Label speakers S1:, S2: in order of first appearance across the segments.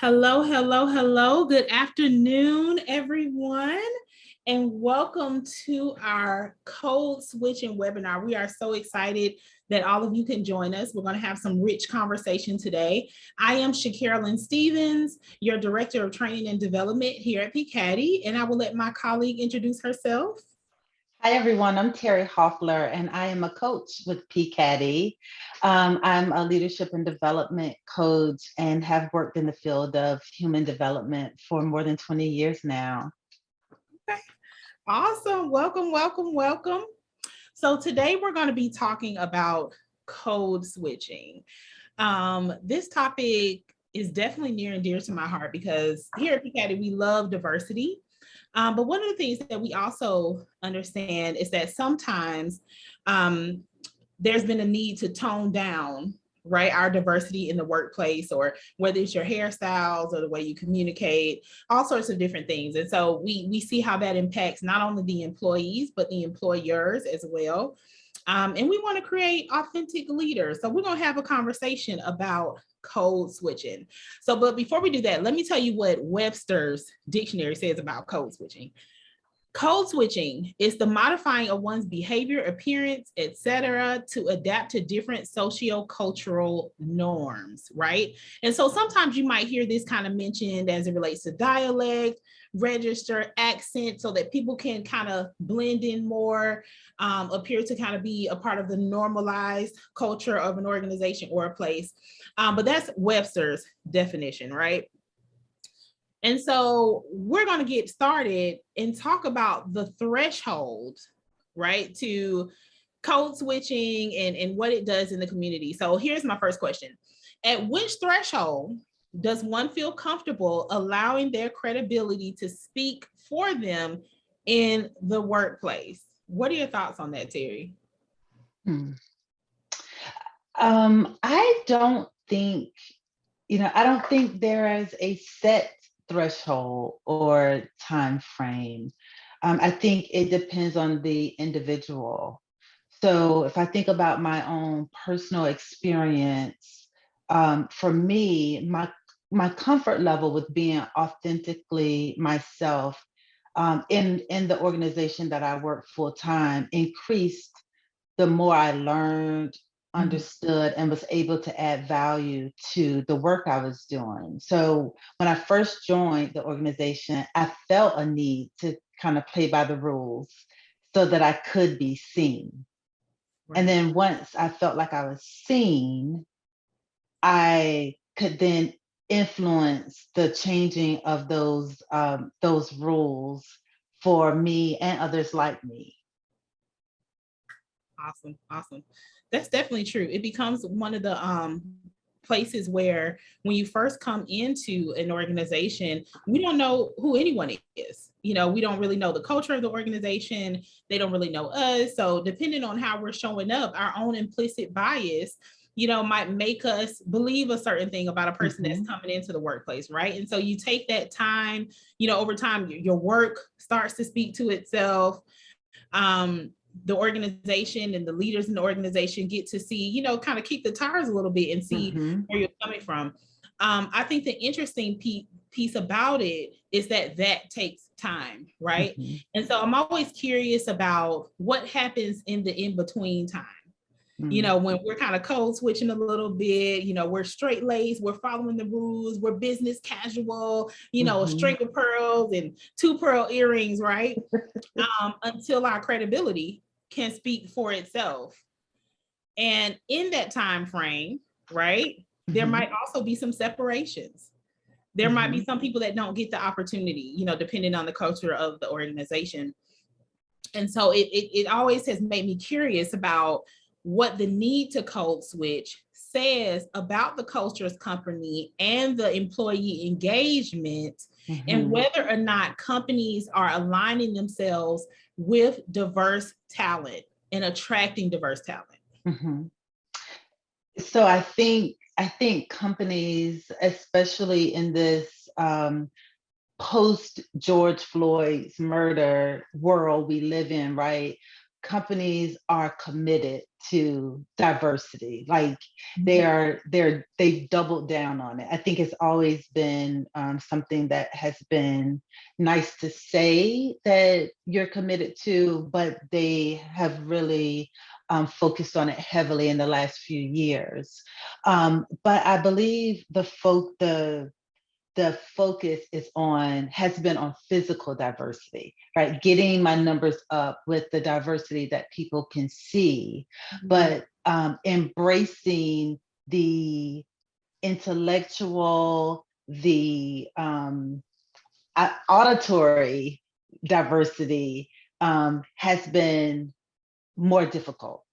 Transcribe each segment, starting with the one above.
S1: Hello, hello, hello. Good afternoon, everyone, and welcome to our code switching webinar. We are so excited that all of you can join us. We're going to have some rich conversation today. I am Shacarolyn Stevens, your Director of Training and Development here at PCADI, and I will let my colleague introduce herself.
S2: Hi, everyone. I'm Terry Hoffler, and I am a coach with PCADI. I'm a leadership and development coach and have worked in the field of human development for more than 20 years now.
S1: Okay. Awesome. Welcome, welcome, welcome. So today we're going to be talking about code switching. This topic is definitely near and dear to my heart because here at PCADI, we love diversity. But one of the things that we also understand is that sometimes there's been a need to tone down, right, our diversity in the workplace, or whether it's your hairstyles or the way you communicate, all sorts of different things. And so we see how that impacts not only the employees, but the employers as well. And we want to create authentic leaders. So we're going to have a conversation about code switching. But before we do that, let me tell you what Webster's dictionary says about code switching. Code switching is the modifying of one's behavior, appearance, etc., to adapt to different socio-cultural norms, right? And so sometimes you might hear this kind of mentioned as it relates to dialect, register, accent, so that people can kind of blend in more, appear to kind of be a part of the normalized culture of an organization or a place. But that's Webster's definition, right? And so we're going to get started and talk about the threshold, right, to code switching and what it does in the community. So here's my first question. At which threshold does one feel comfortable allowing their credibility to speak for them in the workplace? What are your thoughts on that, Terry?
S2: I don't think, I don't think there is a set threshold or time frame. I think it depends on the individual. So if I think about my own personal experience, for me, my comfort level with being authentically myself in the organization that I work full time increased the more I learned, understood, and was able to add value to the work I was doing. So when I first joined the organization, I felt a need to kind of play by the rules so that I could be seen. Right. And then once I felt like I was seen, I could then influence the changing of those rules for me and others like me.
S1: Awesome. Awesome. That's definitely true. It becomes one of the places where when you first come into an organization, we don't know who anyone is. We don't really know the culture of the organization. They don't really know us. So depending on how we're showing up, our own implicit bias, might make us believe a certain thing about a person that's coming into the workplace, right? And so you take that time, over time, your work starts to speak to itself. The organization and the leaders in the organization get to see, kind of kick the tires a little bit and see where you're coming from. I think the interesting piece about it is that takes time, right? And so I'm always curious about what happens in the in-between time. When we're kind of code switching a little bit, we're straight laced, we're following the rules, we're business casual, a string of pearls and 2 pearl earrings, right? Until our credibility can speak for itself. And in that time frame, right, there might also be some separations. There might be some people that don't get the opportunity, depending on the culture of the organization. And so it always has made me curious about what the need to code switch says about the culture's company and the employee engagement, and whether or not companies are aligning themselves with diverse talent and attracting diverse talent.
S2: So I think companies, especially in this post George Floyd's murder world we live in, right? Companies are committed to diversity. Like they've doubled down on it. I think it's always been something that has been nice to say that you're committed to, but they have really focused on it heavily in the last few years. But I believe the focus has been on physical diversity, right? Getting my numbers up with the diversity that people can see, but embracing the intellectual, the auditory diversity has been more difficult.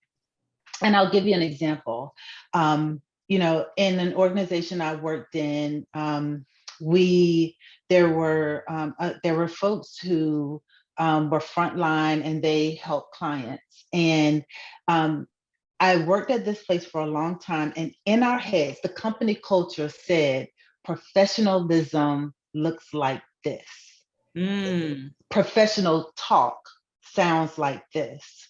S2: And I'll give you an example. In an organization I worked in, there were folks who were frontline and they helped clients. And I worked at this place for a long time, and in our heads, the company culture said professionalism looks like this. Professional talk sounds like this.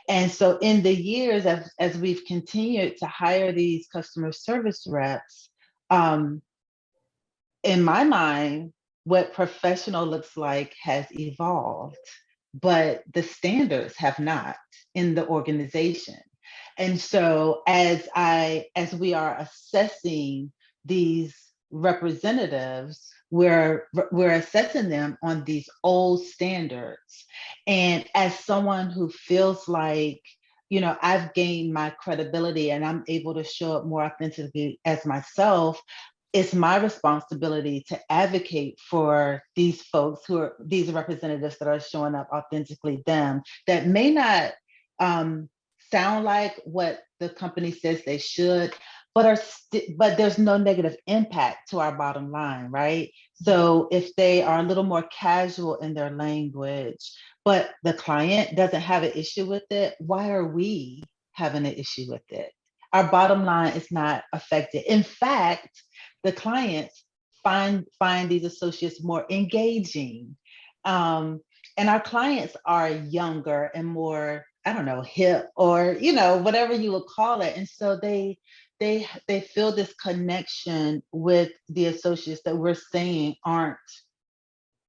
S2: And so in the years as we've continued to hire these customer service reps, in my mind, what professional looks like has evolved, but the standards have not in the organization. And so as we are assessing these representatives, we're assessing them on these old standards. And as someone who feels like, I've gained my credibility and I'm able to show up more authentically as myself, it's my responsibility to advocate for these folks these representatives that are showing up authentically them, that may not sound like what the company says they should, but there's no negative impact to our bottom line, right? So if they are a little more casual in their language, but the client doesn't have an issue with it, why are we having an issue with it? Our bottom line is not affected. In fact, the clients find these associates more engaging. And our clients are younger and more, I don't know, hip or, whatever you would call it. And so they feel this connection with the associates that we're saying aren't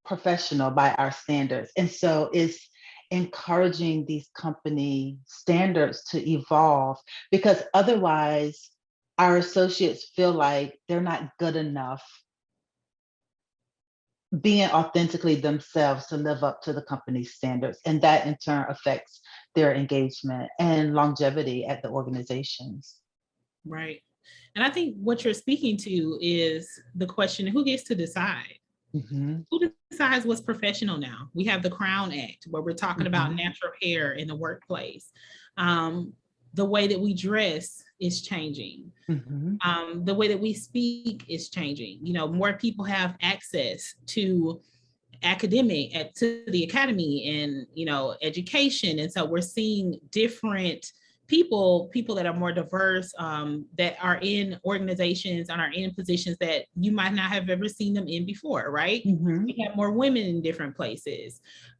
S2: professional by our standards. And so it's encouraging these company standards to evolve, because otherwise our associates feel like they're not good enough being authentically themselves to live up to the company's standards. And that in turn affects their engagement and longevity at the organizations.
S1: Right. And I think what you're speaking to is the question, who gets to decide? Who decides what's professional now? We have the Crown Act where we're talking about natural hair in the workplace. The way that we dress is changing. The way that we speak is changing. More people have access to the academy and, education. And so we're seeing different people that are more diverse, that are in organizations and are in positions that you might not have ever seen them in before, right? We have more women in different places.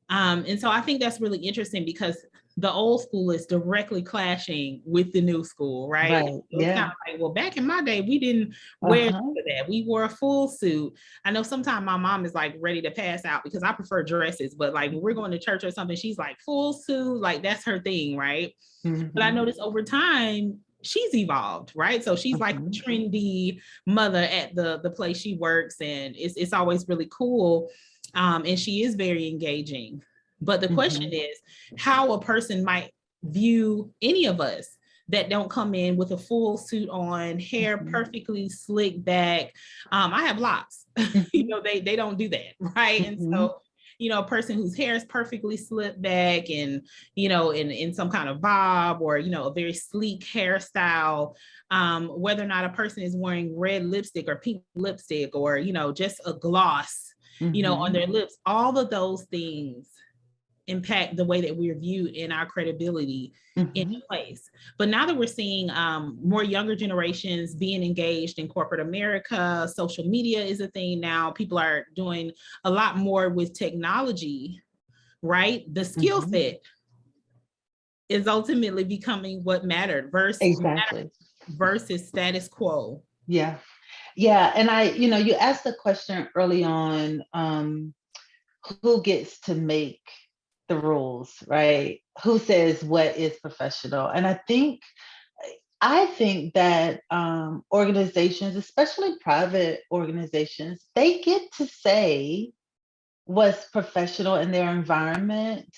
S1: And so I think that's really interesting because the old school is directly clashing with the new school, right? It's kind of like, well, back in my day, we didn't wear that. We wore a full suit. I know sometimes my mom is like ready to pass out because I prefer dresses, but like when we're going to church or something, she's like full suit, like that's her thing, right? But I noticed over time, she's evolved, right? So she's like a trendy mother at the place she works, and it's always really cool. And she is very engaging. But the question is how a person might view any of us that don't come in with a full suit on, hair perfectly slicked back. I have locks, they don't do that, right? And so, a person whose hair is perfectly slicked back and, in some kind of bob or, a very sleek hairstyle, whether or not a person is wearing red lipstick or pink lipstick or, just a gloss, on their lips, all of those things impact the way that we're viewed and our credibility in place. But now that we're seeing more younger generations being engaged in corporate America, social media is a thing now. People are doing a lot more with technology, right? The skill set is ultimately becoming what mattered
S2: Exactly.
S1: versus status quo.
S2: Yeah. Yeah. And you asked the question early on, who gets to make the rules, right? Who says what is professional? And I think that organizations, especially private organizations, they get to say what's professional in their environment.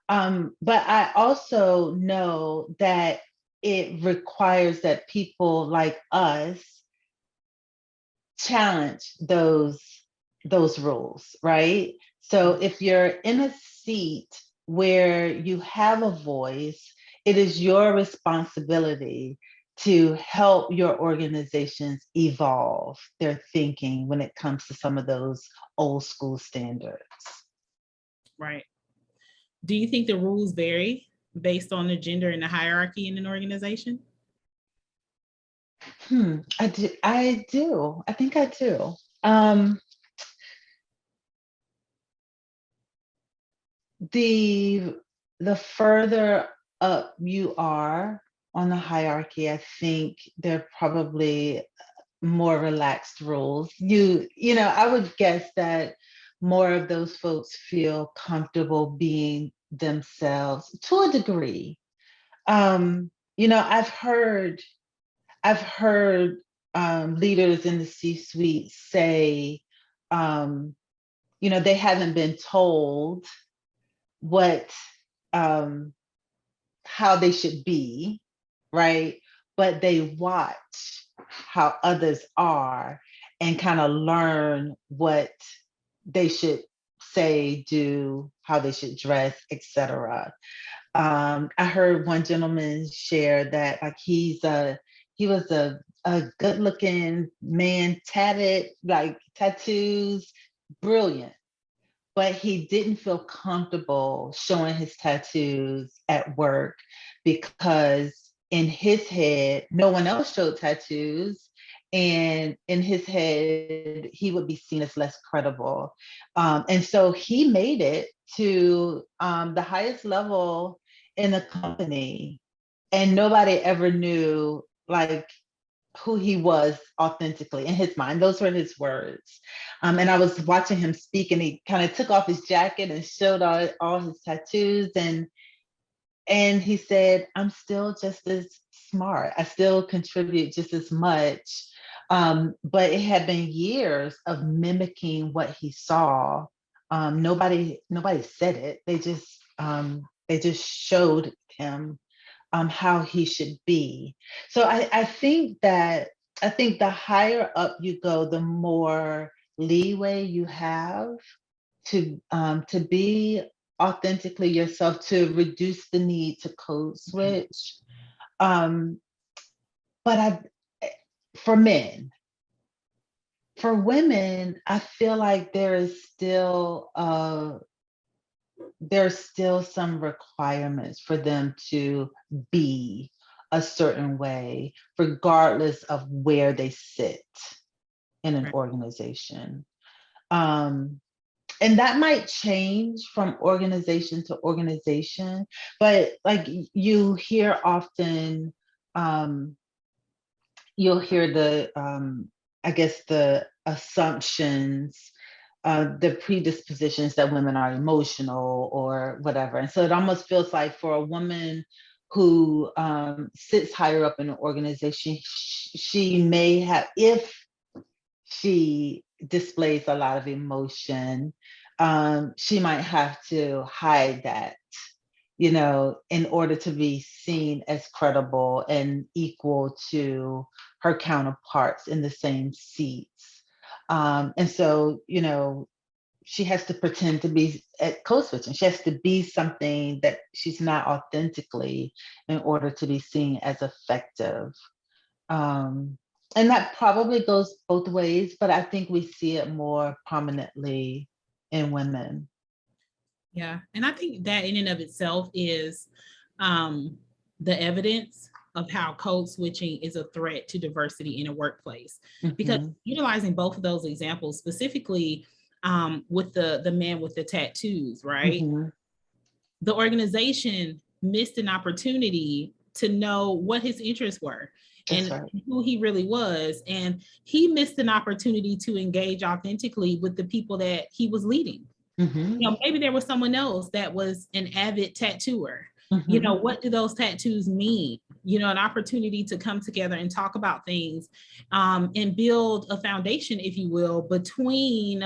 S2: But I also know that it requires that people like us challenge those rules, right? So if you're in a seat where you have a voice, it is your responsibility to help your organizations evolve their thinking when it comes to some of those old school standards.
S1: Right. Do you think the rules vary based on the gender and the hierarchy in an organization?
S2: I do. I do. I think I do. Um, the the further up you are on the hierarchy, I think there are probably more relaxed rules. I would guess that more of those folks feel comfortable being themselves to a degree. I've heard leaders in the C-suite say, they haven't been told what um, how they should be, right? But they watch how others are and kind of learn what they should say, do, how they should dress, etc. I heard one gentleman share that like he was a good looking man, tatted, like tattoos, brilliant, but he didn't feel comfortable showing his tattoos at work because in his head, no one else showed tattoos. And in his head, he would be seen as less credible. And so he made it to the highest level in the company. And nobody ever knew like who he was authentically in his mind. Those were his words. And I was watching him speak, and he kind of took off his jacket and showed all his tattoos. And he said, "I'm still just as smart. I still contribute just as much." But it had been years of mimicking what he saw. Nobody said it. They just showed him how he should be. So I think the higher up you go, the more leeway you have to be authentically yourself, to reduce the need to code switch. Um, but for men, for women, I feel like there's still some requirements for them to be a certain way, regardless of where they sit in an
S1: Right.
S2: organization. Um, and that might change from organization to organization, but like you hear often, um, you'll hear I guess the assumptions, the predispositions that women are emotional or whatever. And so it almost feels like for a woman who sits higher up in an organization, she may have, if she displays a lot of emotion, she might have to hide that, in order to be seen as credible and equal to her counterparts in the same seats. And so, she has to pretend to be at code switching. She has to be something that she's not authentically in order to be seen as effective. Um, and that probably goes both ways, but I think we see it more prominently in women.
S1: Yeah. And I think that in and of itself is um, the evidence of how code switching is a threat to diversity in a workplace. Because
S2: Mhm.
S1: utilizing both of those examples, specifically with the man with the tattoos, right?
S2: Mhm.
S1: The organization missed an opportunity to know what his interests were and who he really was. And he missed an opportunity to engage authentically with the people that he was leading. You know, maybe there was someone else that was an avid tattooer. You know, what do those tattoos mean? You know, an opportunity to come together and talk about things, and build a foundation, if you will, between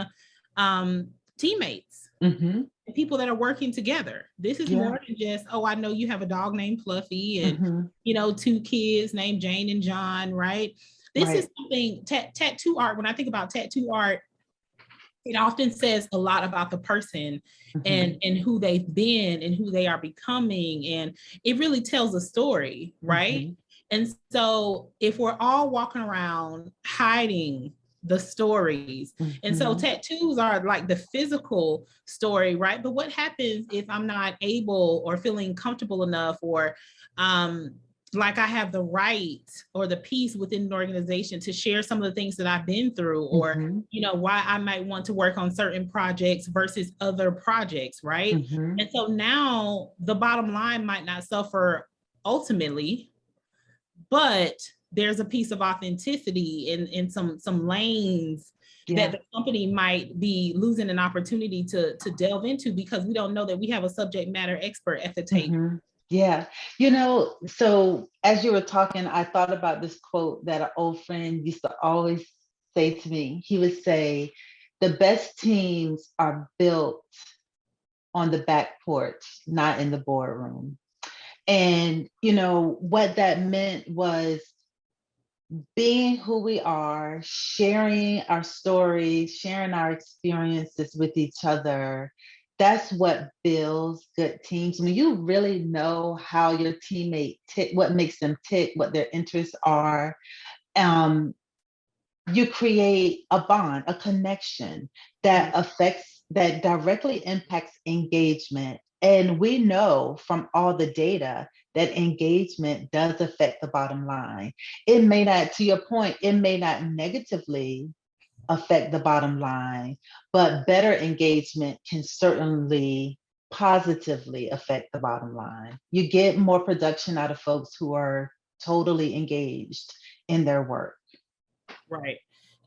S1: teammates, and people that are working together. This is more than just, oh, I know you have a dog named Fluffy and, you know, 2 kids named Jane and John, right? This is something, tattoo art, when I think about tattoo art, it often says a lot about the person and who they've been and who they are becoming. And it really tells a story, right? And so if we're all walking around hiding the stories, and so tattoos are like the physical story, right? But what happens if I'm not able or feeling comfortable enough, or like I have the right or the peace within an organization to share some of the things that I've been through, or, you know, why I might want to work on certain projects versus other projects, right? And so now the bottom line might not suffer ultimately, but there's a piece of authenticity in some lanes that the company might be losing an opportunity to delve into, because we don't know that we have a subject matter expert at the table.
S2: Yeah. You know, so as you were talking, I thought about this quote that an old friend used to always say to me. He would say, the best teams are built on the back porch, not in the boardroom. And, you know, what that meant was being who we are, sharing our stories, sharing our experiences with each other. That's what builds good teams. When you really know how your teammate tick, what makes them tick, what their interests are, you create a bond, a connection that that directly impacts engagement. And we know from all the data that engagement does affect the bottom line. It may not, to your point, it may not negatively affect the bottom line, but better engagement can certainly positively affect the bottom line. You get more production out of folks who are totally engaged in their work.
S1: Right.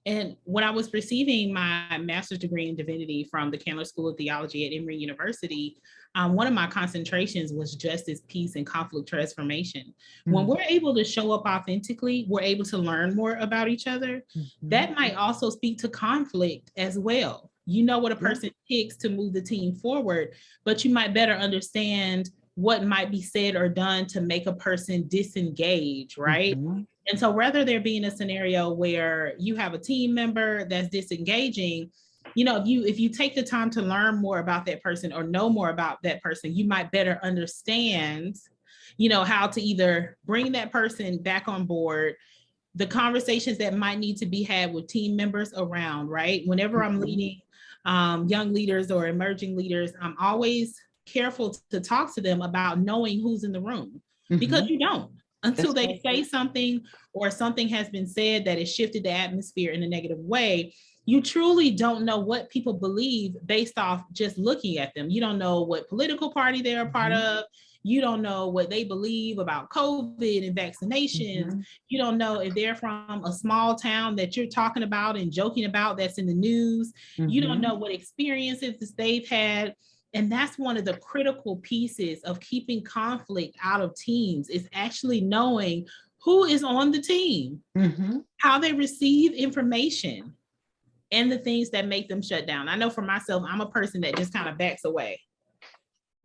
S1: And when I was receiving my master's degree in divinity from the Candler School of Theology at Emory University, one of my concentrations was justice, peace, and conflict transformation. When we're able to show up authentically, we're able to learn more about each other. That might also speak to conflict as well. You know what a person takes to move the team forward, but you might better understand what might be said or done to make a person disengage, right? And so rather there being a scenario where you have a team member that's disengaging, you know, if you take the time to learn more about that person or know more about that person, you might better understand, you know, how to either bring that person back on board, the conversations that might need to be had with team members around, right? Whenever I'm leading young leaders or emerging leaders, I'm always careful to talk to them about knowing who's in the room, because you don't until they say something or something has been said that has shifted the atmosphere in a negative way. You truly don't know what people believe based off just looking at them. You don't know what political party they're a part of. You don't know what they believe about COVID and vaccinations. You don't know if they're from a small town that you're talking about and joking about that's in the news. You don't know what experiences they've had. And that's one of the critical pieces of keeping conflict out of teams, is actually knowing who is on the team, how they receive information, and the things that make them shut down. I know for myself, I'm a person that just kind of backs away.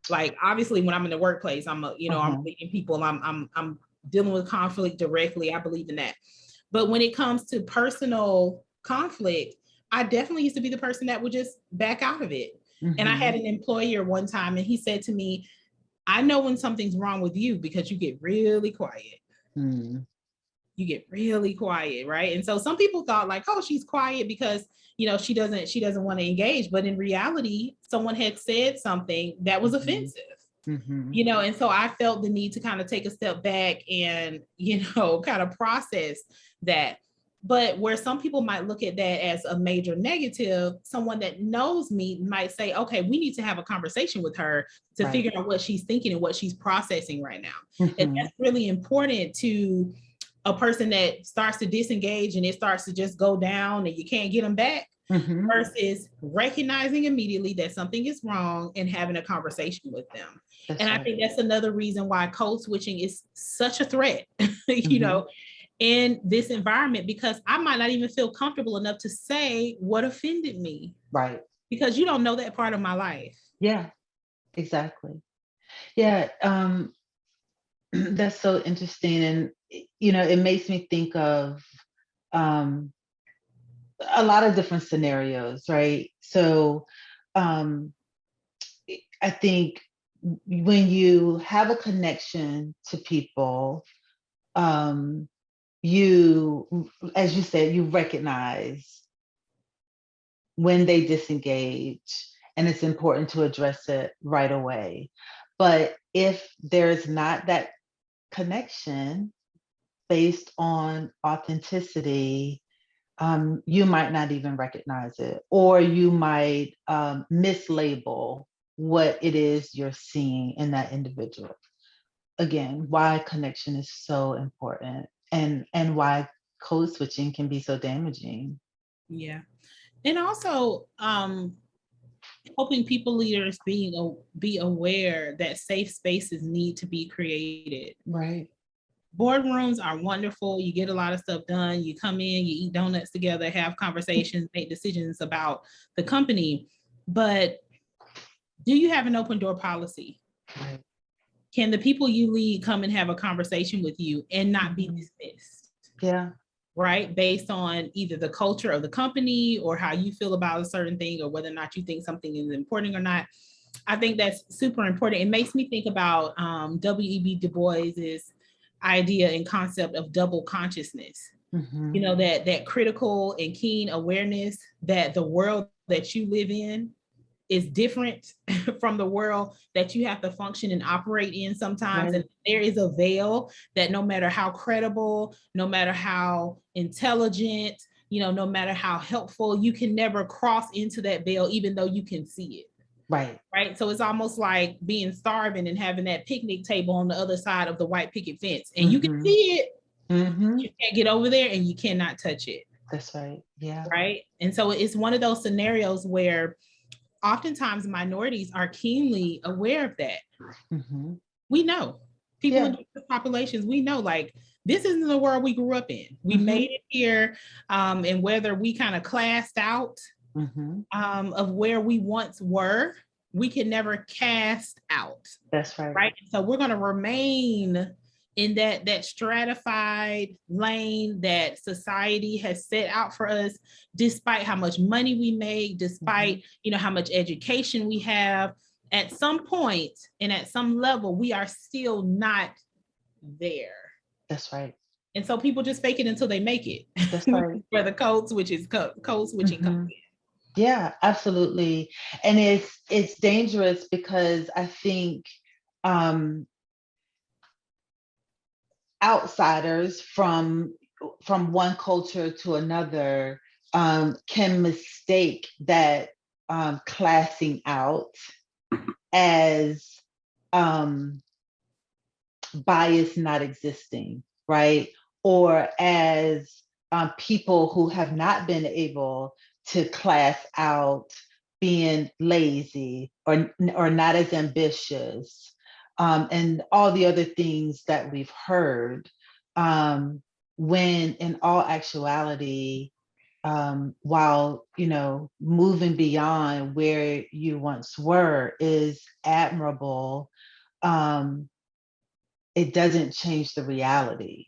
S1: Like, obviously, when I'm in the workplace, I'm leading people, I'm dealing with conflict directly. I believe in that. But when it comes to personal conflict, I definitely used to be the person that would just back out of it. And I had an employer one time, and he said to me, I know when something's wrong with you because you get really quiet. You get really quiet, right? And so some people thought like, oh, she's quiet because, you know, she doesn't want to engage. But in reality, someone had said something that was offensive, you know, and so I felt the need to kind of take a step back and, you know, kind of process that. But where some people might look at that as a major negative, someone that knows me might say, okay, we need to have a conversation with her to figure out what she's thinking and what she's processing right now. And that's really important to a person that starts to disengage and it starts to just go down and you can't get them back, versus recognizing immediately that something is wrong and having a conversation with them. And I think that's another reason why code switching is such a threat, you know, in this environment, because I might not even feel comfortable enough to say what offended me.
S2: Right.
S1: Because you don't know that part of my life.
S2: Yeah, exactly. Yeah. That's so interesting. And, you know, it makes me think of a lot of different scenarios, right? So I think when you have a connection to people, you, as you said, you recognize when they disengage, and it's important to address it right away. But if there's not that connection based on authenticity, you might not even recognize it, or you might mislabel what it is you're seeing in that individual. Again, why connection is so important, and why code switching can be so damaging.
S1: Yeah. And also helping people leaders be aware that safe spaces need to be created.
S2: Right.
S1: Boardrooms are wonderful. You get a lot of stuff done. You come in, you eat donuts together, have conversations, make decisions about the company. But do you have an open door policy?
S2: Right.
S1: Can the people you lead come and have a conversation with you and not be dismissed?
S2: Yeah.
S1: Right? Based on either the culture of the company or how you feel about a certain thing, or whether or not you think something is important or not. I think that's super important. It makes me think about W.E.B. Du Bois's idea and concept of double consciousness. You know, that critical and keen awareness that the world that you live in is different from the world that you have to function and operate in sometimes. Right. And there is a veil that no matter how credible, no matter how intelligent, you know, no matter how helpful, you can never cross into that veil, even though you can see it.
S2: Right.
S1: Right. So it's almost like being starving and having that picnic table on the other side of the white picket fence, and you can see it. You can't get over there and you cannot touch it.
S2: That's right. Yeah.
S1: Right. And so it's one of those scenarios where oftentimes minorities are keenly aware of that. We know people in different populations, we know, like, this isn't the world we grew up in. We made it here. And whether we kind of classed out of where we once were, we can never cast out.
S2: That's right.
S1: Right. So we're going to remain in that stratified lane that society has set out for us, despite how much money we make, despite, you know, how much education we have. At some point and at some level, we are still not there.
S2: That's right.
S1: And so people just fake it until they make it.
S2: That's right.
S1: Where the code switching comes in.
S2: Yeah, absolutely. And it's dangerous because I think outsiders from one culture to another can mistake that classing out as bias not existing, right? Or as people who have not been able to class out being lazy or not as ambitious, and all the other things that we've heard, when in all actuality, while, you know, moving beyond where you once were is admirable, it doesn't change the reality.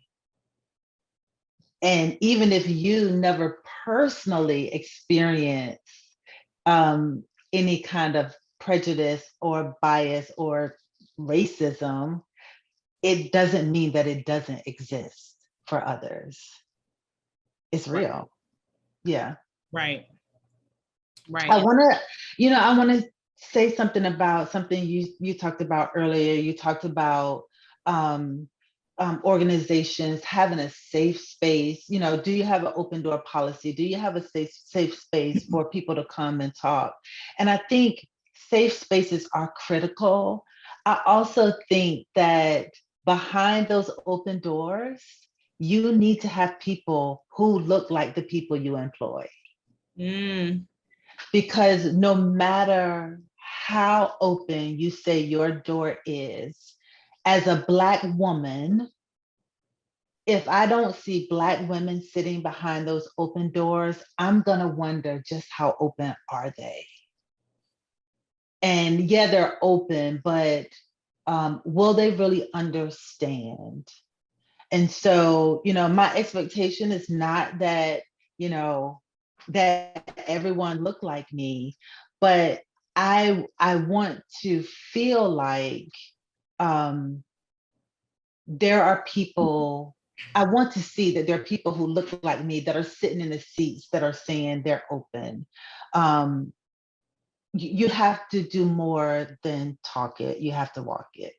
S2: And even if you never personally experience any kind of prejudice or bias or racism, it doesn't mean that it doesn't exist for others. It's real. Right. Yeah.
S1: Right. Right.
S2: I want to say something about something you talked about earlier. You talked about organizations having a safe space. Do you have an open door policy? Do you have a safe space for people to come and talk? And I think safe spaces are critical. I also think that behind those open doors, you need to have people who look like the people you employ.
S1: Mm.
S2: Because no matter how open you say your door is, as a Black woman, if I don't see Black women sitting behind those open doors, I'm going to wonder just how open are they? And yeah, they're open, but will they really understand? And so, my expectation is not that, that everyone look like me, but I want to feel like there are people, I want to see that there are people who look like me that are sitting in the seats that are saying they're open. You have to do more than talk it. You have to walk it.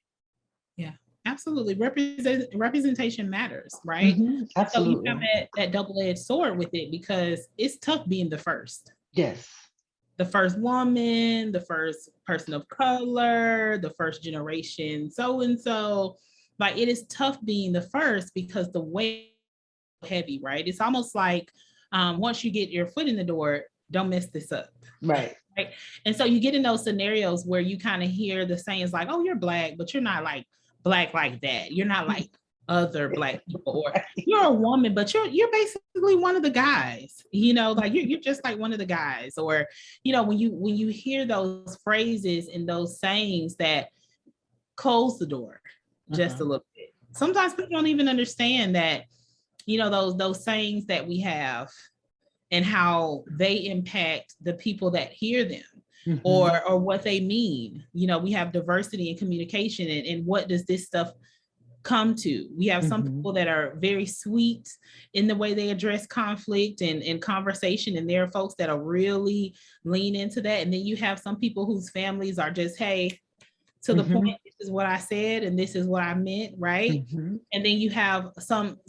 S1: Yeah, absolutely. Representation matters, right?
S2: Mm-hmm,
S1: So you have
S2: absolutely.
S1: that double-edged sword with it because it's tough being the first.
S2: Yes.
S1: The first woman, the first person of color, the first generation, so and so. Like it is tough being the first because the weight is heavy, right? It's almost like once you get your foot in the door, don't mess this up.
S2: Right.
S1: Right. And so you get in those scenarios where you kind of hear the sayings like, oh, you're Black, but you're not like Black like that. You're not like other Black people, or you're a woman, but you're basically one of the guys, like you're just like one of the guys. Or, when you hear those phrases and those sayings that close the door just a little bit. Sometimes people don't even understand that, those sayings that we have and how they impact the people that hear them, or what they mean. We have diversity in communication, and what does this stuff come to? We have some people that are very sweet in the way they address conflict and conversation, and there are folks that are really lean into that. And then you have some people whose families are just, hey, to the point, this is what I said and this is what I meant, right? And then you have some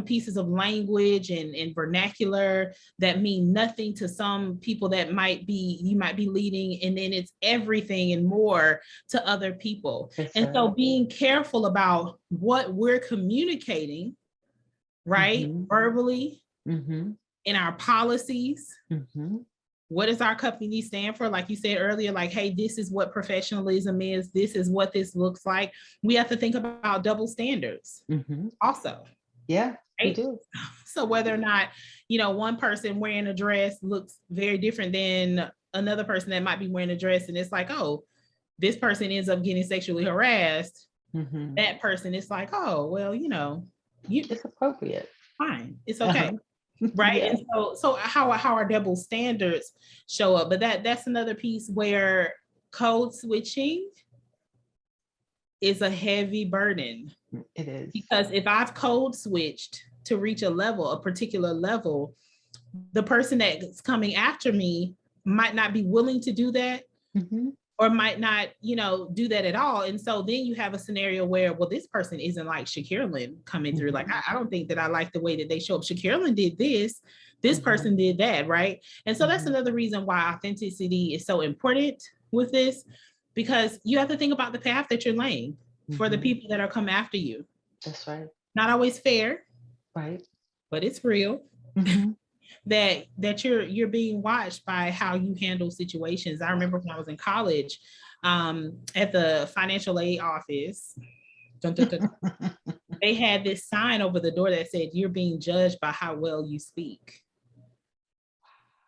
S1: pieces of language and vernacular that mean nothing to some people that you might be leading, and then it's everything and more to other people. That's and right. So being careful about what we're communicating, right? Verbally, in our policies. What does our company stand for? Like you said earlier, like, hey, this is what professionalism is. This is what this looks like. We have to think about double standards also.
S2: Yeah,
S1: right?
S2: we do.
S1: So whether or not, one person wearing a dress looks very different than another person that might be wearing a dress, and it's like, oh, this person ends up getting sexually harassed. That person is like, oh, well,
S2: it's appropriate.
S1: Fine. It's okay. Right. Yeah. And so how our double standards show up. But that's another piece where code switching is a heavy burden.
S2: It is.
S1: Because if I've code switched to reach a particular level, the person that's coming after me might not be willing to do that. Or might not, do that at all. And so then you have a scenario where, well, this person isn't like Shakirlyn coming through. Like, I don't think that I like the way that they show up. Shakirlyn did this person did that, right? And so that's another reason why authenticity is so important with this, because you have to think about the path that you're laying for the people that are coming after you.
S2: That's right.
S1: Not always fair.
S2: Right.
S1: But it's real. That you're being watched by how you handle situations. I remember when I was in college, at the financial aid office, they had this sign over the door that said, "You're being judged by how well you speak."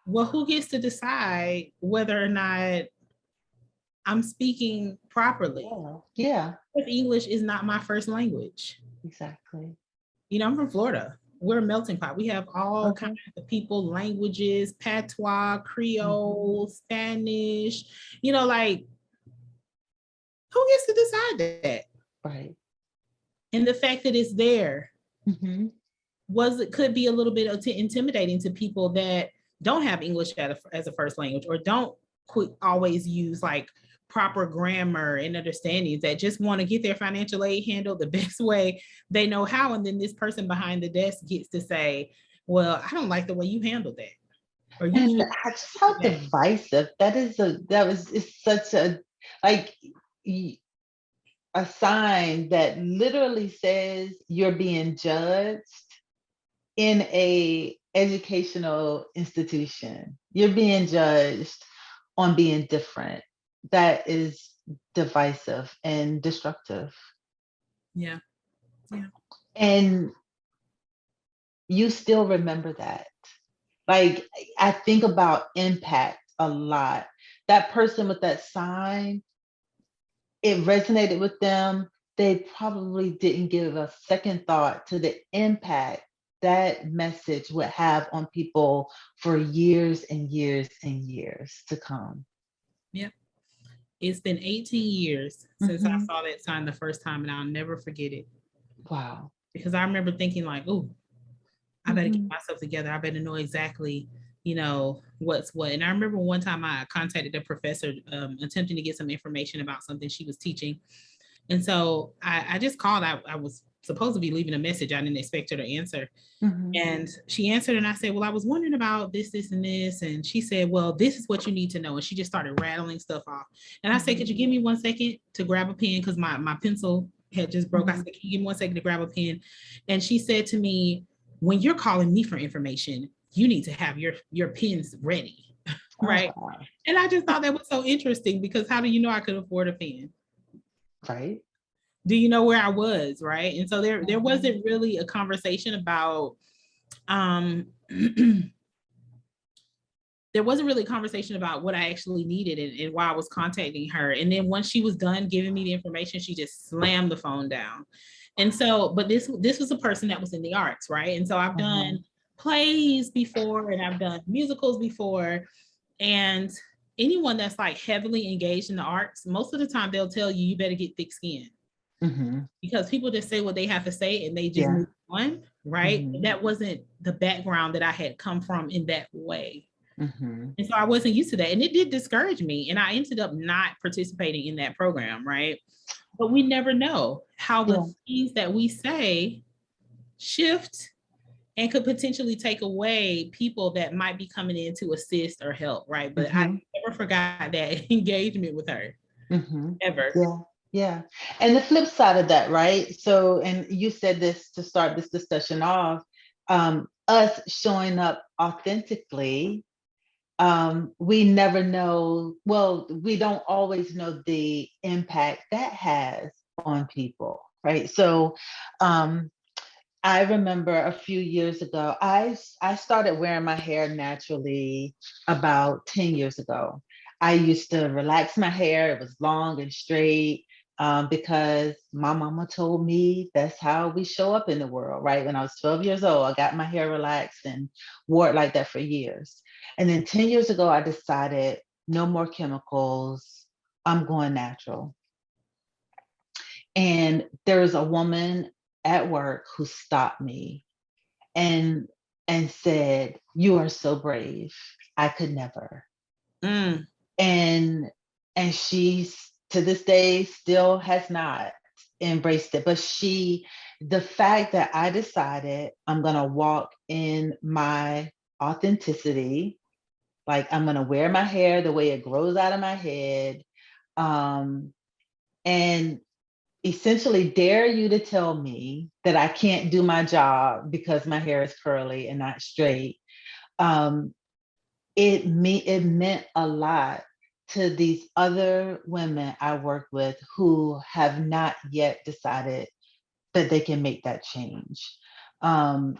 S1: Well, who gets to decide whether or not I'm speaking properly?
S2: Yeah.
S1: If English is not my first language.
S2: Exactly.
S1: I'm from Florida. We're a melting pot. We have all kinds of people, languages, patois, Creole, Spanish, like, who gets to decide that?
S2: Right.
S1: And the fact that it's there could be a little bit intimidating to people that don't have English as a first language, or don't always use like proper grammar and understandings, that just want to get their financial aid handled the best way they know how. And then this person behind the desk gets to say, well, I don't like the way you handled that. Or you
S2: And
S1: can't
S2: just how
S1: do that.
S2: divisive that is. It's such a, like, a sign that literally says you're being judged in a educational institution. You're being judged on being different. That is divisive and destructive.
S1: Yeah. Yeah.
S2: And you still remember that. Like, I think about impact a lot. That person with that sign, it resonated with them. They probably didn't give a second thought to the impact that message would have on people for years and years and years to come.
S1: Yeah. It's been 18 years since I saw that sign the first time, and I'll never forget it.
S2: Wow.
S1: Because I remember thinking like, oh, I better get myself together. I better know exactly, what's what. And I remember one time I contacted a professor attempting to get some information about something she was teaching. And so I just called. I was supposed to be leaving a message. I didn't expect her to answer. And she answered, and I said, well, I was wondering about this, and this. And she said, well, this is what you need to know. And she just started rattling stuff off. And I said, could you give me 1 second to grab a pen? Because my pencil had just broke. I said, can you give me 1 second to grab a pen? And she said to me, when you're calling me for information, you need to have your pens ready. Right.
S2: Oh, wow.
S1: And I just thought that was so interesting, because how do you know I could afford a pen?
S2: Right.
S1: Do you know where I was? Right. And so there wasn't really a conversation about there wasn't really a conversation about what I actually needed and why I was contacting her. And then once she was done giving me the information, she just slammed the phone down. And so, but this was a person that was in the arts, right? And so I've done plays before, and I've done musicals before. And anyone that's like heavily engaged in the arts, most of the time they'll tell you, you better get thick skin. Because people just say what they have to say and they just move on, right? That wasn't the background that I had come from in that way. And so I wasn't used to that. And it did discourage me. And I ended up not participating in that program, right? But we never know how the things that we say shift and could potentially take away people that might be coming in to assist or help, right? But I never forgot that engagement with her, ever.
S2: Yeah. Yeah. And the flip side of that, right? So, and you said this to start this discussion off, us showing up authentically, we never know, well, we don't always know the impact that has on people, right? So, I remember a few years ago, I started wearing my hair naturally about 10 years ago. I used to relax my hair. It was long and straight, because my mama told me that's how we show up in the world, right? When I was 12 years old, I got my hair relaxed and wore it like that for years. And then 10 years ago, I decided no more chemicals. I'm going natural. And there was a woman at work who stopped me and said, "You are so brave. I could never." And she's, to this day, still has not embraced it. But the fact that I decided I'm gonna walk in my authenticity, like I'm gonna wear my hair the way it grows out of my head, and essentially dare you to tell me that I can't do my job because my hair is curly and not straight. It meant a lot to these other women I work with who have not yet decided that they can make that change. And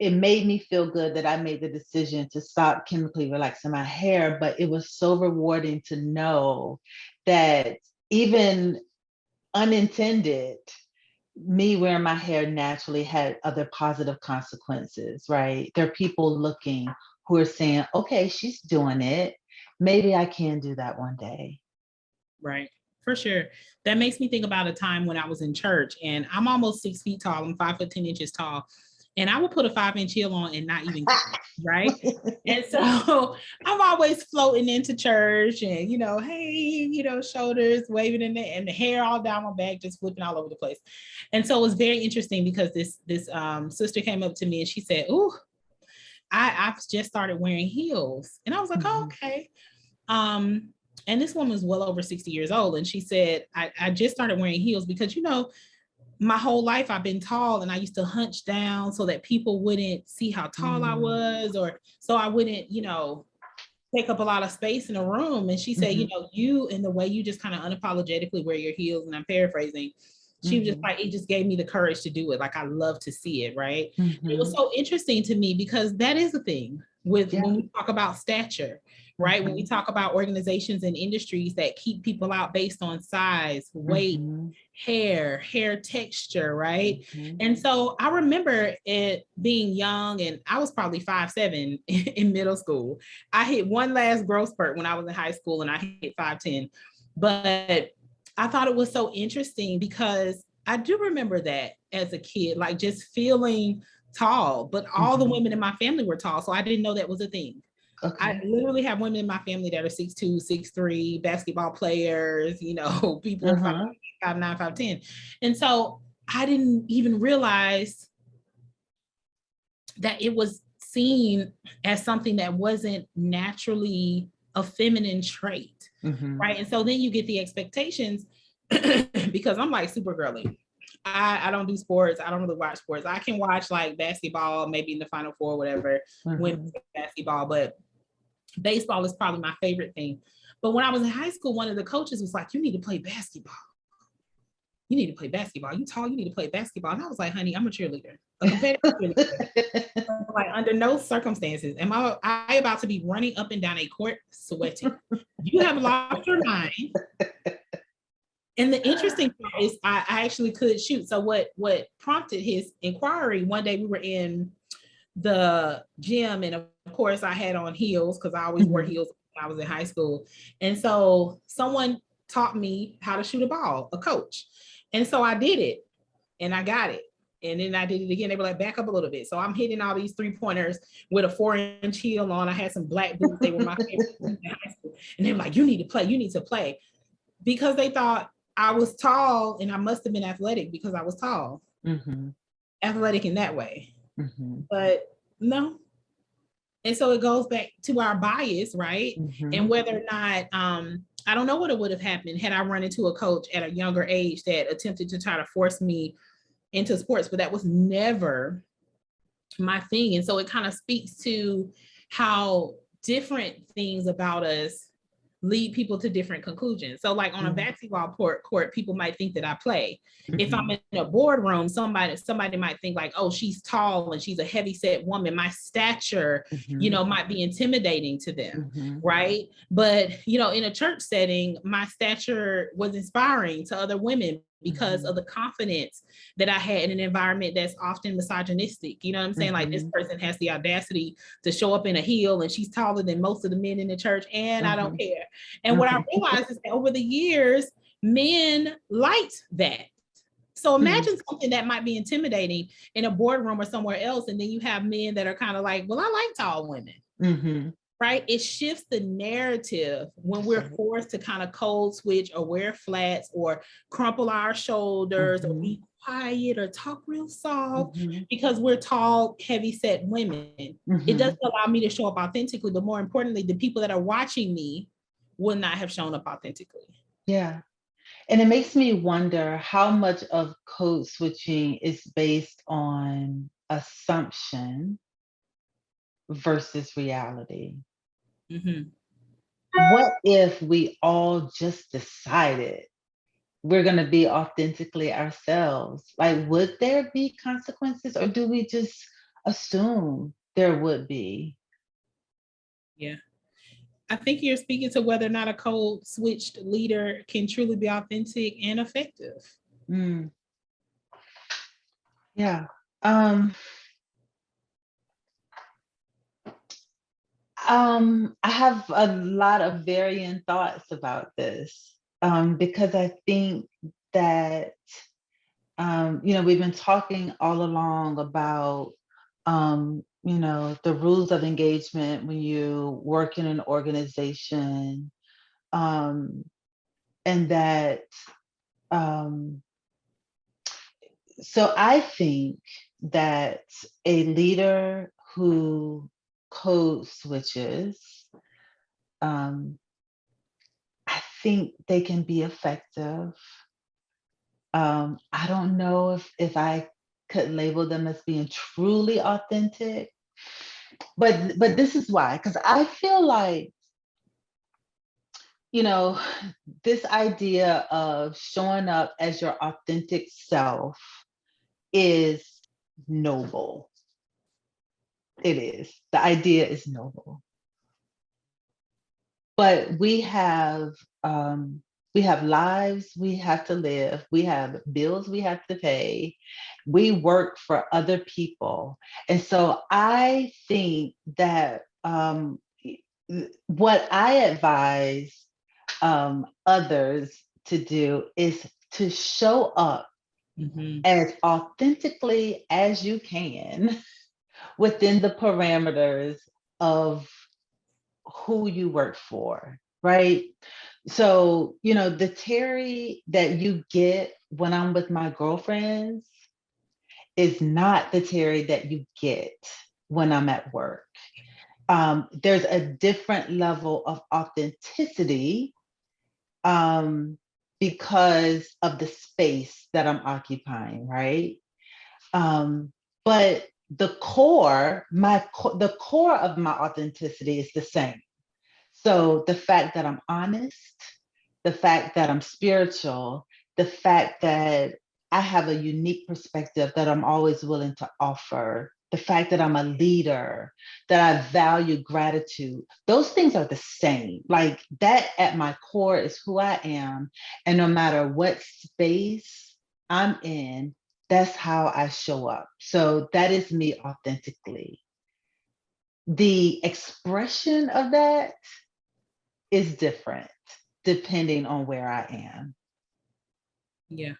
S2: it made me feel good that I made the decision to stop chemically relaxing my hair, but it was so rewarding to know that, even unintended, me wearing my hair naturally had other positive consequences, right? There are people looking who are saying, okay, she's doing it. Maybe I can do that one day.
S1: Right. For sure. That makes me think about a time when I was in church, and I'm almost 6 feet tall. I'm 5'10" tall. and I would put a 5-inch heel on and not even care, right? And so I'm always floating into church and, hey, shoulders waving in there and the hair all down my back, just flipping all over the place. And so it was very interesting because this sister came up to me and she said, "Ooh, I've just started wearing heels." And I was like, "Oh, okay." And this woman was well over 60 years old. And she said, I just started wearing heels because, my whole life I've been tall and I used to hunch down so that people wouldn't see how tall I was, or so I wouldn't, take up a lot of space in a room. And she said, you and the way you just kind of unapologetically wear your heels, and I'm paraphrasing, she was just like, it just gave me the courage to do it. Like, I love to see it, right? It was so interesting to me because that is the thing with when we talk about stature, right? When we talk about organizations and industries that keep people out based on size, weight, hair texture, right? And so I remember it being young, and I was probably 5'7" in middle school. I hit one last growth spurt when I was in high school, and I hit 5'10", but I thought it was so interesting because I do remember that as a kid, like just feeling tall, but all the women in my family were tall. So I didn't know that was a thing. Okay. I literally have women in my family that are 6'2", 6'3", basketball players, people 5'9", 5'10". And so I didn't even realize that it was seen as something that wasn't naturally a feminine trait. Right. And so then you get the expectations because I'm like super girly. I don't do sports. I don't really watch sports. I can watch like basketball, maybe in the Final Four, whatever, women's basketball, but baseball is probably my favorite thing. But when I was in high school, one of the coaches was like, "You need to play basketball. You need to play basketball. You tall, you need to play basketball." And I was like, "Honey, I'm a cheerleader. A competitive cheerleader." Like, under no circumstances am I about to be running up and down a court sweating. You have lost your mind. And the interesting part is I actually could shoot. So what prompted his inquiry, one day we were in the gym, and of course I had on heels because I always wore heels when I was in high school. And so someone taught me how to shoot a ball, a coach. And so I did it and I got it. And then I did it again. They were like, "Back up a little bit." So I'm hitting all these 3-pointers with a 4-inch heel on. I had some black boots. They were my favorite in high school. And they were like, "You need to play. You need to play." Because they thought I was tall and I must have been athletic because I was tall. Athletic in that way. But no. And so it goes back to our bias, right? And whether or not, I don't know what would have happened had I run into a coach at a younger age that attempted to try to force me into sports, but that was never my thing. And so it kind of speaks to how different things about us lead people to different conclusions. So like on a basketball court, people might think that I play. If I'm in a boardroom, somebody might think like, "Oh, she's tall and she's a heavy set woman. My stature, might be intimidating to them." Right. But, in a church setting, my stature was inspiring to other women because of the confidence that I had in an environment that's often misogynistic. You know what I'm saying? Like, this person has the audacity to show up in a heel and she's taller than most of the men in the church, and I don't care. And what I realized is that over the years, men liked that. So imagine something that might be intimidating in a boardroom or somewhere else, and then you have men that are kind of like, "Well, I like tall women." Right? It shifts the narrative when we're forced to kind of code switch or wear flats or crumple our shoulders or be quiet or talk real soft because we're tall, heavy set women. It doesn't allow me to show up authentically, but more importantly, the people that are watching me will not have shown up authentically.
S2: Yeah. And it makes me wonder how much of code switching is based on assumption versus reality. What if we all just decided we're going to be authentically ourselves? Like, would there be consequences, or do we just assume there would be?
S1: Yeah. I think you're speaking to whether or not a code switched leader can truly be authentic and effective.
S2: Yeah. I have a lot of varying thoughts about this, because I think that, we've been talking all along about the rules of engagement when you work in an organization, and that, so I think that a leader who code switches, um, I think they can be effective. I don't know if I could label them as being truly authentic, but this is why, because I feel like, you know, this idea of showing up as your authentic self is noble. It is. The idea is noble. But we have lives we have to live, we have bills we have to pay, we work for other people. And so I think that what I advise others to do is to show up as authentically as you can within the parameters of who you work for, right? So, the Terry that you get when I'm with my girlfriends is not the Terry that you get when I'm at work. There's a different level of authenticity, because of the space that I'm occupying, right? But the core, the core of my authenticity is the same. So the fact that I'm honest, the fact that I'm spiritual, the fact that I have a unique perspective that I'm always willing to offer, the fact that I'm a leader, that I value gratitude, those things are the same. Like that at my core is who I am. And no matter what space I'm in, that's how I show up. So that is me authentically. The expression of that is different depending on where I am.
S1: Yeah,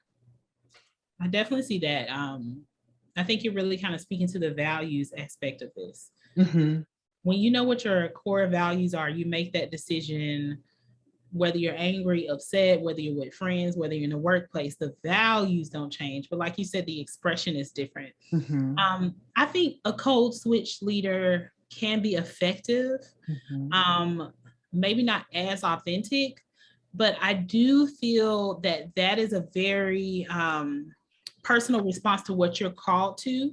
S1: I definitely see that. I think you're really kind of speaking to the values aspect of this.
S2: Mm-hmm.
S1: When you know what your core values are, you make that decision, whether you're angry, upset, whether you're with friends, whether you're in the workplace, the values don't change. But like you said, the expression is different.
S2: Mm-hmm.
S1: I think a code switch leader can be effective. Maybe not as authentic, but I do feel that that is a very personal response to what you're called to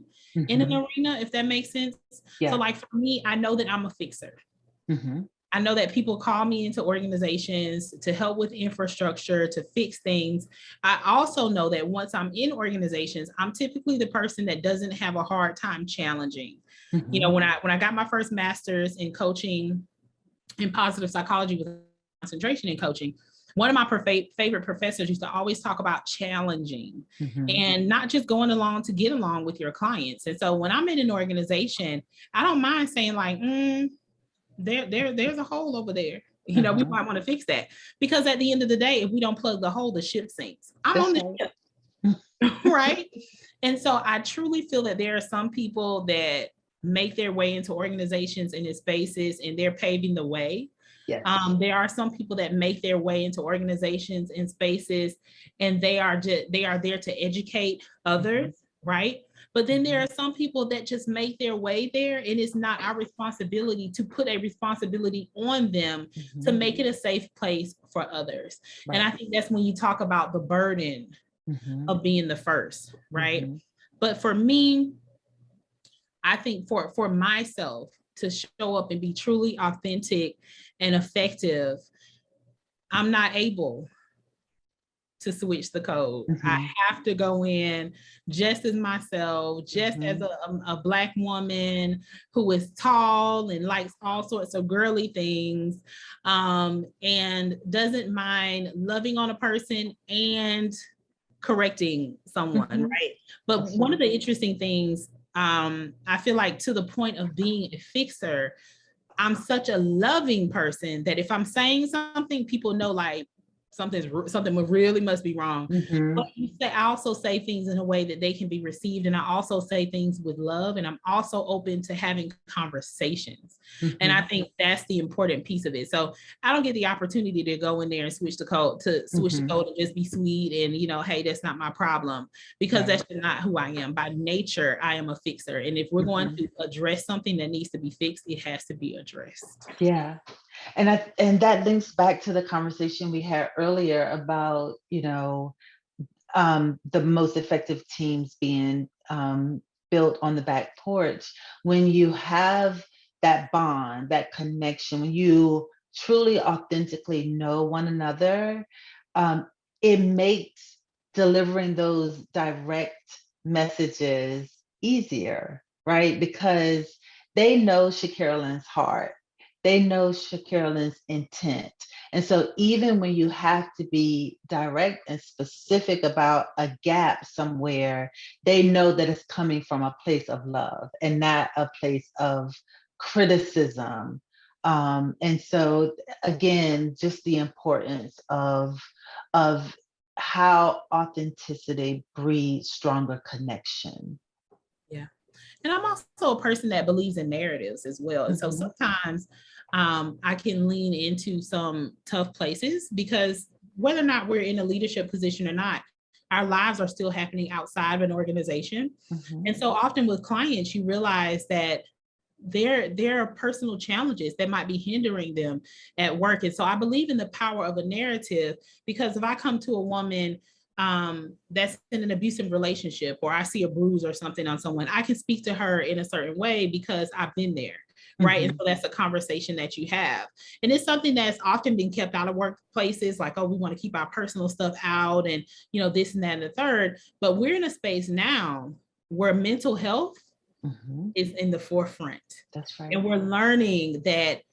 S1: in an arena, if that makes sense.
S2: Yeah.
S1: So like for me, I know that I'm a fixer. I know that people call me into organizations to help with infrastructure, to fix things. I also know that once I'm in organizations, I'm typically the person that doesn't have a hard time challenging. You know, when I got my first master's in coaching in positive psychology with concentration in coaching, one of my favorite professors used to always talk about challenging and not just going along to get along with your clients. And so when I'm in an organization, I don't mind saying like, there's a hole over there. You know, we might want to fix that, because at the end of the day, if we don't plug the hole, the ship sinks. I'm on the ship, right? And so I truly feel that there are some people that make their way into organizations and in spaces, and they're paving the way.
S2: Yes.
S1: There are some people that make their way into organizations and spaces, and they are there to educate others, right? But then there are some people that just make their way there, and it's not our responsibility to put a responsibility on them to make it a safe place for others. Right. And I think that's when you talk about the burden of being the first, right? But for me, I think for myself to show up and be truly authentic and effective, I'm not able to switch the code. I have to go in just as myself, just as a Black woman who is tall and likes all sorts of girly things, and doesn't mind loving on a person and correcting someone, right? But absolutely. One of the interesting things, I feel like, to the point of being a fixer, I'm such a loving person that if I'm saying something, people know like something really must be wrong.
S2: Mhm.
S1: But I also say things in a way that they can be received, and I also say things with love, and I'm also open to having conversations. And I
S2: Mhm.
S1: think that's the important piece of it. So I don't get the opportunity to go in there and switch the
S2: Mhm.
S1: code and just be sweet and, hey, that's not my problem, because
S2: Right.
S1: that's not who I am. By nature, I am a fixer. And if we're going
S2: Mhm.
S1: to address something that needs to be fixed, it has to be addressed.
S2: Yeah. And that links back to the conversation we had earlier about, the most effective teams being built on the back porch. When you have that bond, that connection, when you truly authentically know one another, um, it makes delivering those direct messages easier, right? Because they know Shacarolyn's heart. They know Shacarolyn's intent. And so even when you have to be direct and specific about a gap somewhere, they know that it's coming from a place of love and not a place of criticism. And so again, just the importance of how authenticity breeds stronger connection.
S1: Yeah. And I'm also a person that believes in narratives as well. And so
S2: Mhm.
S1: sometimes I can lean into some tough places, because whether or not we're in a leadership position or not, our lives are still happening outside of an organization.
S2: Mhm.
S1: And so often with clients, you realize that there are personal challenges that might be hindering them at work. And so I believe in the power of a narrative, because if I come to a woman that's in an abusive relationship, or I see a bruise or something on someone, I can speak to her in a certain way because I've been there. Right. And
S2: Mhm.
S1: so that's a conversation that you have. And it's something that's often been kept out of workplaces, like, oh, we want to keep our personal stuff out and, this and that and the third. But we're in a space now where mental health
S2: Mhm.
S1: is in the forefront.
S2: That's
S1: And
S2: right.
S1: we're learning that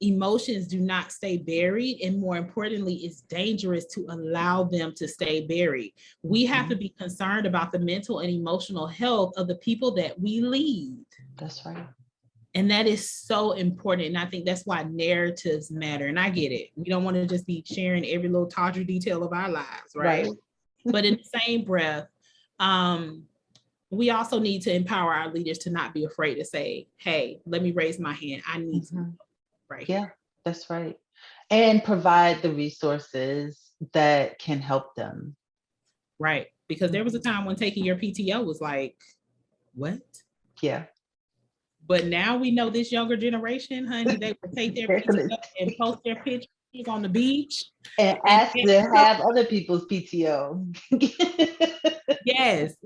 S1: emotions do not stay buried. And more importantly, it's dangerous to allow them to stay buried. We have to
S2: Mhm.
S1: be concerned about the mental and emotional health of the people that we lead.
S2: That's right.
S1: And that is so important. And I think that's why narratives matter. And I get it. We don't want to just be sharing every little tawdry detail of our lives, right?
S2: Right.
S1: But in the same breath, um, we also need to empower our leaders to not be afraid to say, hey, let me raise my hand. I need some
S2: Mhm.
S1: help right
S2: Yeah,
S1: here.
S2: that's right. And provide the resources that can help them.
S1: Right. Because there was a
S2: Mhm.
S1: time when taking your PTO was like, what?
S2: Yeah.
S1: But now we know this younger generation, honey, they will take their
S2: They're gonna
S1: PTO and post their pictures on the beach.
S2: and
S1: And
S2: ask to have other people's PTO.
S1: yes.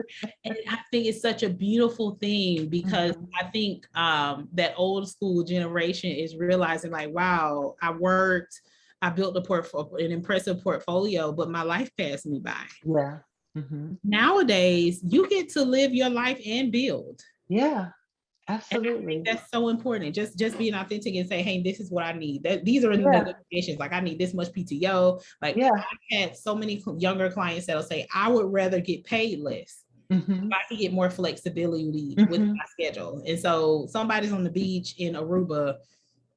S1: And I think it's such a beautiful thing, because
S2: Mhm.
S1: I think that old school generation is realizing, like, wow, I worked, I built an impressive portfolio, but my life passed me by.
S2: Yeah. Mhm.
S1: Nowadays, you get to live your life and build.
S2: Yeah,
S1: And I think
S2: absolutely.
S1: that's so important. Just being authentic and say, hey, this is what I need. That these are the
S2: Yeah,
S1: negotiations. Like, I need this much PTO. Like,
S2: yeah.
S1: I had so many younger clients that'll say, I would rather get paid less.
S2: Mhm.
S1: I can get more flexibility with
S2: Mhm.
S1: my schedule. And so somebody's on the beach in Aruba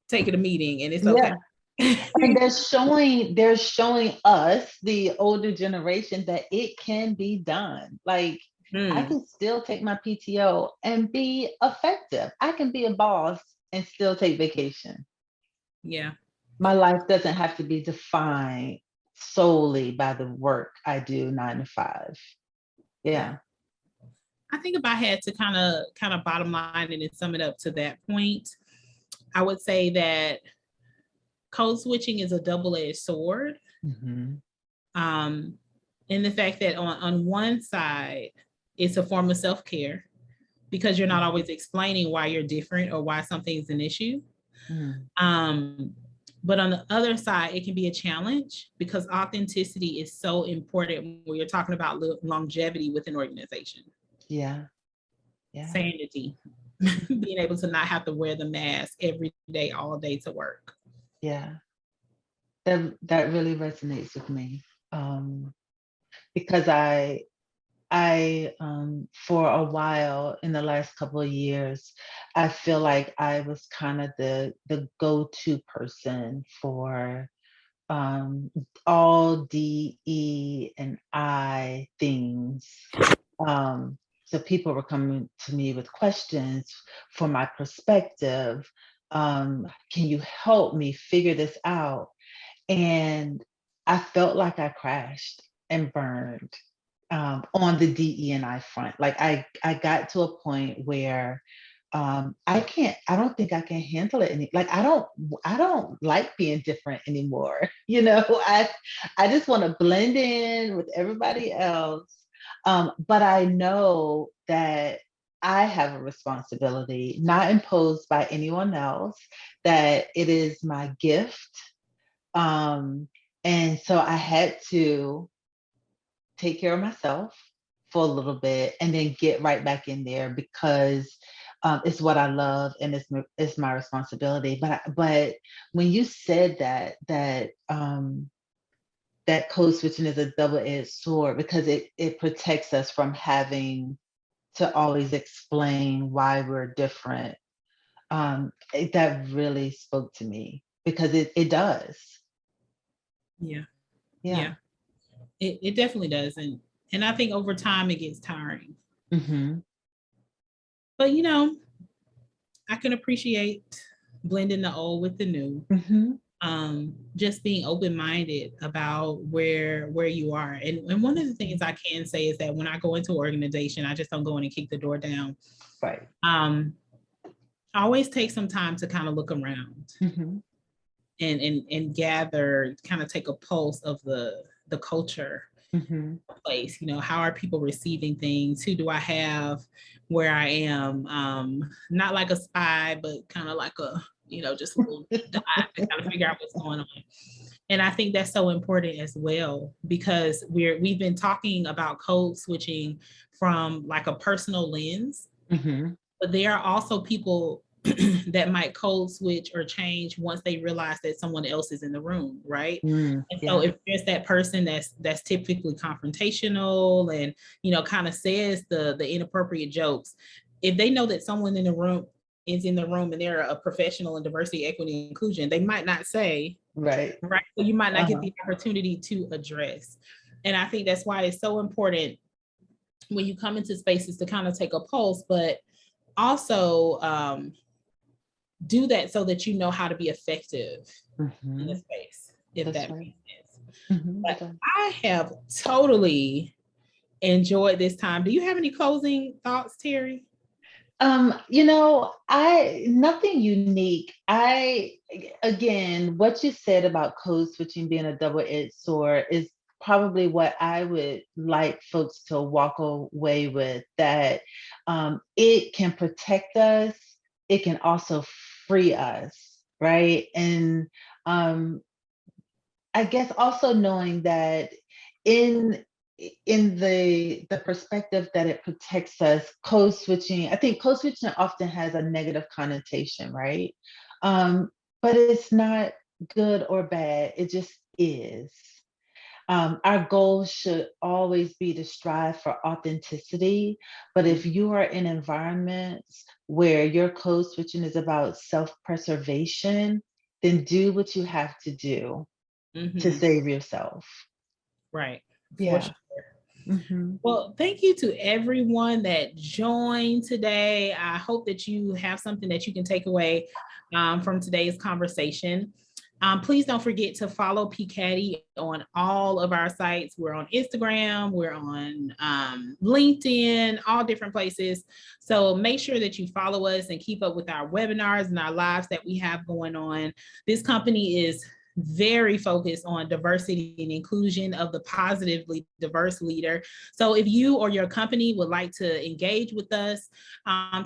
S1: taking a meeting, and it's okay.
S2: Yeah. And they're showing us, the older generation, that it can be done. Like, I
S1: Mm,
S2: can still take my PTO and be effective. I can be a boss and still take vacation.
S1: yeah.
S2: My life doesn't have to be defined solely by the work I do 9 to 5.
S1: Yeah.
S2: Yeah.
S1: I think if I had to kind of bottom line and then sum it up to that point, I would say that code switching is a double-edged sword.
S2: Mhm.
S1: Um, in the fact that on one side, it's a form of self-care, because you're not
S2: Mhm.
S1: always explaining why you're different or why something's an issue.
S2: Mm.
S1: Um, but on the other side, it can be a challenge, because authenticity is so important when you're talking about longevity with an organization.
S2: Yeah. Yeah.
S1: Sanity,
S2: Mhm.
S1: being able to not have to wear the mask every day, all day to work.
S2: Yeah. That really resonates with me. Because I for a while in the last couple of years, I feel like I was kind of the go-to person for all D, E, and I things. So people were coming to me with questions for my perspective. Can you help me figure this out? And I felt like I crashed and burned on the DE and I front. Like I got to a point where I don't think I can handle it like I don't like being different anymore. I just want to blend in with everybody else. But I know that I have a responsibility not imposed by anyone else, that it is my gift. And so I had to take care of myself for a little bit and then get right back in there because it's what I love and it's my responsibility. But when you said that code switching is a double-edged sword because it protects us from having to always explain why we're different. That really spoke to me because it does.
S1: Yeah.
S2: Yeah.
S1: It definitely does. And I think over time it gets tiring.
S2: Mm-hmm.
S1: But I can appreciate blending the old with the new.
S2: Mm-hmm.
S1: Just being open-minded about where you are. And one of the things I can say is that when I go into an organization, I just don't go in and kick the door down.
S2: Right.
S1: I always take some time to kind of look around.
S2: Mm-hmm.
S1: and gather, kind of take a pulse of the culture
S2: Mm-hmm.
S1: place. How are people receiving things? Who do I have where I am? Not like a spy, but kind of like a, just a little dive to kind of figure out what's going on. And I think that's so important as well, because we've been talking about code switching from like a personal lens,
S2: Mm-hmm.
S1: but there are also people that might code switch or change once they realize that someone else is in the room, right? And so if there's that person that's typically confrontational and kind of says the inappropriate jokes, if they know that someone in the room is in the room and they're a professional in diversity, equity, and inclusion, they might not say,
S2: right.
S1: So you might not get the opportunity to address. And I think that's why it's so important when you come into spaces to kind of take a pulse, but also do that so that you know how to be effective in the space, if
S2: That's
S1: that
S2: right.
S1: makes sense.
S2: Mm-hmm.
S1: But I have totally enjoyed this time. Do you have any closing thoughts, Terry?
S2: Nothing unique. Again, what you said about code switching being a double-edged sword is probably what I would like folks to walk away with, that it can protect us, it can also free us, right? And I guess also knowing that in the perspective that it protects us, code switching, I think code switching often has a negative connotation, right? But it's not good or bad, it just is. Our goal should always be to strive for authenticity. But if you are in environments where your code switching is about self-preservation, then do what you have to do to save yourself.
S1: Right.
S2: Yeah.
S1: For sure. Well, thank you to everyone that joined today. I hope that you have something that you can take away from today's conversation. Please don't forget to follow PCADDY on all of our sites. We're on Instagram, we're on LinkedIn, all different places. So make sure that you follow us and keep up with our webinars and our lives that we have going on. This company is very focused on diversity and inclusion of the positively diverse leader. So if you or your company would like to engage with us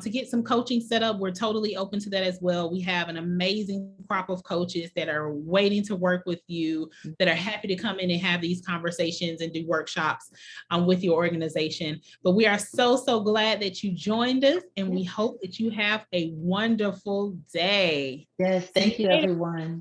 S1: to get some coaching set up, we're totally open to that as well. We have an amazing crop of coaches that are waiting to work with you, that are happy to come in and have these conversations and do workshops with your organization. But we are so glad that you joined us, and we hope that you have a wonderful day.
S2: Yes, thank you, everyone.